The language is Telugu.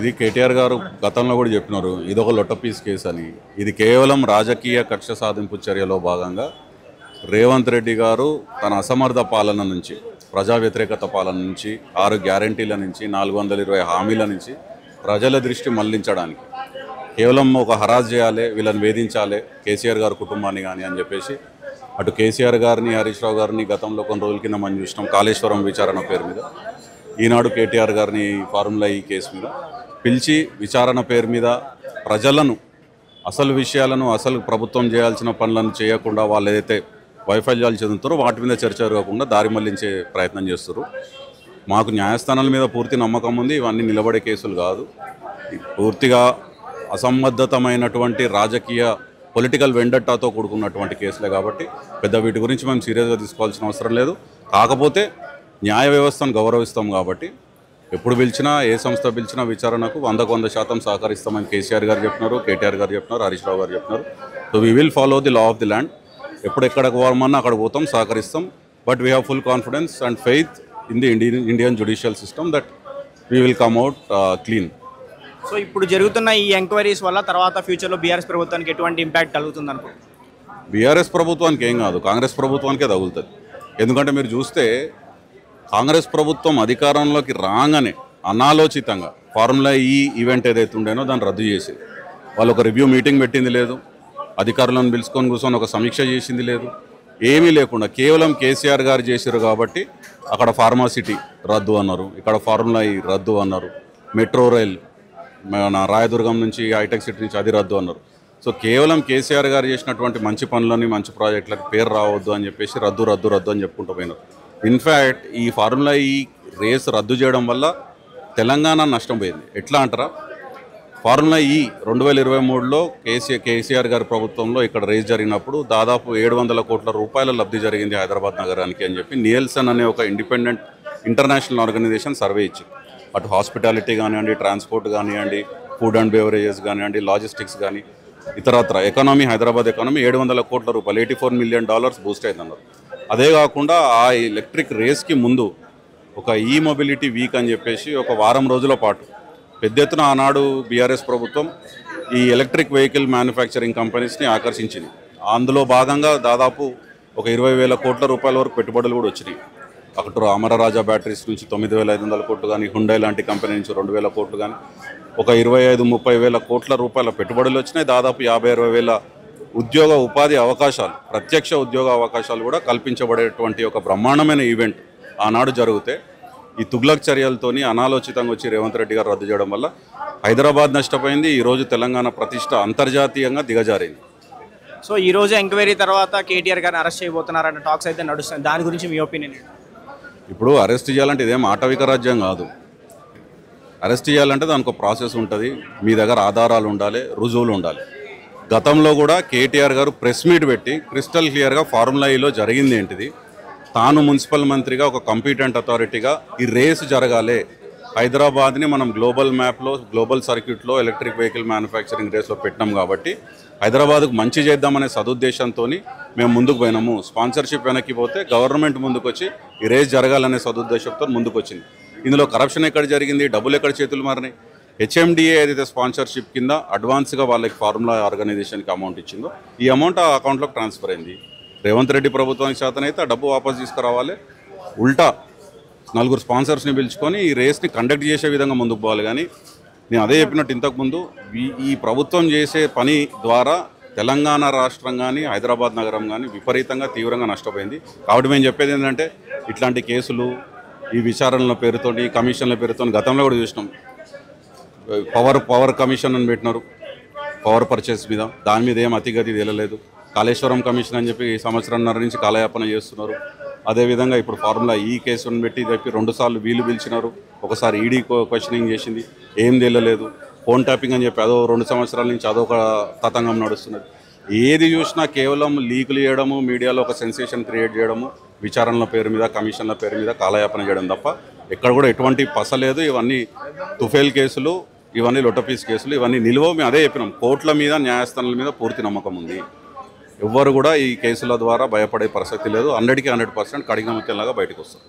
ఇది కేటీఆర్ గారు గతంలో కూడా చెప్పినారు, ఇదొక లొట్టపీస్ కేసు అని. ఇది కేవలం రాజకీయ కక్ష సాధింపు చర్యలో భాగంగా రేవంత్ రెడ్డి గారు తన అసమర్థ పాలన నుంచి, ప్రజా వ్యతిరేకత పాలన నుంచి, 6 గ్యారంటీల నుంచి, 420 హామీల నుంచి ప్రజల దృష్టి మళ్లించడానికి కేవలం ఒక హరాజ్ చేయాలి, వీళ్ళని వేధించాలి కేసీఆర్ గారి కుటుంబాన్ని కానీ అని చెప్పేసి అటు కేసీఆర్ గారిని, హరీష్ రావు గారిని గతంలో కొన్ని రోజుల కింద మనం చూసినాం కాళేశ్వరం విచారణ పేరు మీద, ఈనాడు కేటీఆర్ గారిని ఫార్ములా ఈ కేసు మీద పిలిచి విచారణ పేరు మీద ప్రజలను అసలు విషయాలను, అసలు ప్రభుత్వం చేయాల్సిన పనులను చేయకుండా వాళ్ళు ఏదైతే వైఫల్యాలు చెందుతారో వాటి మీద చర్చ జరగకుండా దారి మళ్లించే ప్రయత్నం చేస్తారు. మాకు న్యాయస్థానాల మీద పూర్తి నమ్మకం ఉంది. ఇవన్నీ నిలబడే కేసులు కాదు, పూర్తిగా అసంబద్ధతమైనటువంటి రాజకీయ పొలిటికల్ వెండట్టాతో కూడుకున్నటువంటి కేసులే కాబట్టి పెద్ద వీటి గురించి మేము సీరియస్గా తీసుకోవాల్సిన అవసరం లేదు. కాకపోతే న్యాయ వ్యవస్థను గౌరవిస్తాం కాబట్టి ఎప్పుడు పిలిచినా, ఏ సంస్థ పిలిచినా విచారణకు 100% సహకరిస్తామని కేసీఆర్ గారు చెప్పినారు, కేటీఆర్ గారు చెప్పినారు, హరీష్ రావు గారు చెప్పినారు. So we will follow the law of the land. ఎక్కడికి పోవాలన్నా అక్కడ పోతాం, సహకరిస్తాం. But we have full confidence and faith in the Indian judicial system that we will come out clean. So ఇప్పుడు జరుగుతున్న ఈ ఎంక్వైరీస్ వల్ల తర్వాత ఫ్యూచర్లో బీఆర్ఎస్ ప్రభుత్వానికి ఎటువంటి ఇంపాక్ట్ కలుగుతుంది అనుకుంటున్నారు? బీఆర్ఎస్ ప్రభుత్వానికి ఏం కాదు, కాంగ్రెస్ ప్రభుత్వానికే తగులుతుంది. ఎందుకంటే మీరు చూస్తే కాంగ్రెస్ ప్రభుత్వం అధికారంలోకి రాగానే అనాలోచితంగా ఫార్ములా ఈ ఈవెంట్ ఏదైతే ఉండేనో దాన్ని రద్దు చేసి వాళ్ళు ఒక రివ్యూ మీటింగ్ పెట్టింది లేదు, అధికారులను పిలుచుకొని కూర్చొని ఒక సమీక్ష చేసింది లేదు, ఏమీ లేకుండా కేవలం కేసీఆర్ గారు చేశారు కాబట్టి అక్కడ ఫార్మాసిటీ రద్దు అన్నారు, ఇక్కడ ఫార్ములా ఈ రద్దు అన్నారు, మెట్రో రైల్ మన రాయదుర్గం నుంచి హైటెక్ సిటీ నుంచి అది రద్దు అన్నారు. సో కేవలం కేసీఆర్ గారు చేసినటువంటి మంచి పనులని, మంచి ప్రాజెక్టులకు పేరు రావద్దు అని చెప్పేసి రద్దు రద్దు రద్దు అని చెప్పుకుంటూ పోయినారు. ఇన్ఫ్యాక్ట్ ఈ ఫార్ములా ఈ రేస్ రద్దు చేయడం వల్ల తెలంగాణ నష్టం పోయింది. ఎట్లా అంటారా, ఫార్ములా ఈ 2023లో కేసీఆర్ గారి ప్రభుత్వంలో ఇక్కడ రేస్ జరిగినప్పుడు దాదాపు 700 కోట్ల రూపాయల లబ్ధి జరిగింది హైదరాబాద్ నగరానికి అని చెప్పి నియల్సన్ అనే ఒక ఇండిపెండెంట్ ఇంటర్నేషనల్ ఆర్గనైజేషన్ సర్వే ఇచ్చింది. అటు హాస్పిటాలిటీ కానివ్వండి, ట్రాన్స్పోర్ట్ కానివ్వండి, ఫుడ్ అండ్ బెవరేజెస్ కానివ్వండి, లాజిస్టిక్స్ కానీ ఇతరత్ర ఎకానమీ, హైదరాబాద్ ఎకానమీ 700 కోట్ల రూపాయలు, $84 మిలియన్ బూస్ట్ అయిందన్నారు. అదే కాకుండా ఆ ఎలక్ట్రిక్ రేస్కి ముందు ఒక ఈ మొబిలిటీ వీక్ అని చెప్పేసి ఒక వారం రోజుల పాటు పెద్ద ఎత్తున ఆనాడు బీఆర్ఎస్ ప్రభుత్వం ఈ ఎలక్ట్రిక్ వెహికల్ మ్యానుఫ్యాక్చరింగ్ కంపెనీస్ని ఆకర్షించింది. అందులో భాగంగా దాదాపు ఒక 20,000 కోట్ల రూపాయల వరకు పెట్టుబడులు కూడా వచ్చినాయి. అక్కడ అమరరాజా బ్యాటరీస్ నుంచి 9,500 కోట్లు కానీ, హుండై లాంటి కంపెనీ నుంచి 2,000 కోట్లు కానీ, ఒక 25-30 వేల కోట్ల రూపాయల పెట్టుబడులు వచ్చినాయి. దాదాపు 50-60 వేల ఉద్యోగ ఉపాధి అవకాశాలు, ప్రత్యక్ష ఉద్యోగ అవకాశాలు కూడా కల్పించబడేటువంటి ఒక బ్రహ్మాండమైన ఈవెంట్ ఆనాడు జరిగితే ఈ తుగ్లక్ చర్యలతోని అనాలోచితంగా వచ్చి రేవంత్ రెడ్డి గారు రద్దు చేయడం వల్ల హైదరాబాద్ నష్టపోయింది. ఈరోజు తెలంగాణ ప్రతిష్ట అంతర్జాతీయంగా దిగజారింది. సో ఈరోజు ఎంక్వైరీ తర్వాత కేటీఆర్ గారిని అరెస్ట్ చేయబోతున్నారన్న టాక్స్ అయితే నడుస్తుంది. దాని గురించి మీ ఒపీనియన్ ఏంటి? ఇప్పుడు అరెస్ట్ చేయాలంటే ఇదేం ఆటవిక రాజ్యం కాదు. అరెస్ట్ చేయాలంటే దానికి ఒక ప్రాసెస్ ఉంటుంది, మీ దగ్గర ఆధారాలు ఉండాలి, రుజువులు ఉండాలి. గతంలో కూడా కేటీఆర్ గారు ప్రెస్ మీట్ పెట్టి క్రిస్టల్ క్లియర్గా ఫార్ములా ఈలో జరిగింది ఏంటిది, తాను మున్సిపల్ మంత్రిగా ఒక కంపిటెంట్ అథారిటీగా ఈ రేసు జరగాలి, హైదరాబాద్ని మనం గ్లోబల్ మ్యాప్లో, గ్లోబల్ సర్క్యూట్లో ఎలక్ట్రిక్ వెహికల్ మ్యానుఫ్యాక్చరింగ్ రేస్లో పెట్టినాం కాబట్టి హైదరాబాద్కు మంచి చేద్దామనే సదుద్దేశంతో మేము ముందుకు పోయినాము. స్పాన్సర్షిప్ వెనక్కి పోతే గవర్నమెంట్ ముందుకు వచ్చి ఈ రేస్ జరగాలనే సదుద్దేశంతో ముందుకు వచ్చింది. ఇందులో కరప్షన్ ఎక్కడ జరిగింది, డబ్బులు ఎక్కడ చేతులు మారినాయి? హెచ్ఎండిఏ ఏదైతే స్పాన్సర్షిప్ కింద అడ్వాన్స్గా వాళ్ళకి ఫార్ములా ఆర్గనైజేషన్కి అమౌంట్ ఇచ్చిందో ఈ అమౌంట్ ఆ అకౌంట్లోకి ట్రాన్స్ఫర్ అయింది. రేవంత్ రెడ్డి ప్రభుత్వానికి శాతనైతే ఆ డబ్బు వాపసు తీసుకురావాలి, ఉల్టా 4 స్పాన్సర్స్ని పిలుచుకొని ఈ రేస్ని కండక్ట్ చేసే విధంగా ముందుకు పోవాలి. కానీ నేను అదే చెప్పినట్టు ఇంతకుముందు ఈ ప్రభుత్వం చేసే పని ద్వారా తెలంగాణ రాష్ట్రం కానీ, హైదరాబాద్ నగరం కానీ విపరీతంగా తీవ్రంగా నష్టపోయింది. కాబట్టి మేము చెప్పేది ఏంటంటే ఇట్లాంటి కేసులు, ఈ విచారణల పేరుతో, ఈ కమిషన్ల పేరుతో గతంలో కూడా చూసినాం. పవర్ కమిషన్ అని పెట్టినారు, పవర్ పర్చేస్ మీద, దాని మీద ఏం అతిగతి తేలలేదు. కాళేశ్వరం కమిషన్ అని చెప్పి సంవత్సరంన్నర నుంచి కాలయాపన చేస్తున్నారు. అదేవిధంగా ఇప్పుడు ఫార్ములా ఈ కేసును పెట్టి చెప్పి 2 సార్లు వీలు పిలిచినారు, ఒకసారి ఈడీ క్వశ్చనింగ్ చేసింది, ఏం తేలలేదు. ఫోన్ ట్యాపింగ్ అని చెప్పి అదో 2 సంవత్సరాల నుంచి అదొక తతంగం నడుస్తున్నది. ఏది చూసినా కేవలం లీకులు చేయడము, మీడియాలో ఒక సెన్సేషన్ క్రియేట్ చేయడము, విచారణల పేరు మీద, కమిషన్ల పేరు మీద కాలయాపన చేయడం తప్ప ఎక్కడ కూడా ఎటువంటి పసలేదు. ఇవన్నీ తుఫేల్ కేసులు, ఇవన్నీ లొట్టపీస్ కేసులు, ఇవన్నీ నిలువ. మేము అదే చెప్పినాం, కోర్టుల మీద, న్యాయస్థానాల మీద పూర్తి నమ్మకం ఉంది. ఎవ్వరు కూడా ఈ కేసుల ద్వారా భయపడే ప్రసక్తి లేదు. 100కి 100% కడిగిన ముత్యంలాగా బయటకు వస్తారు.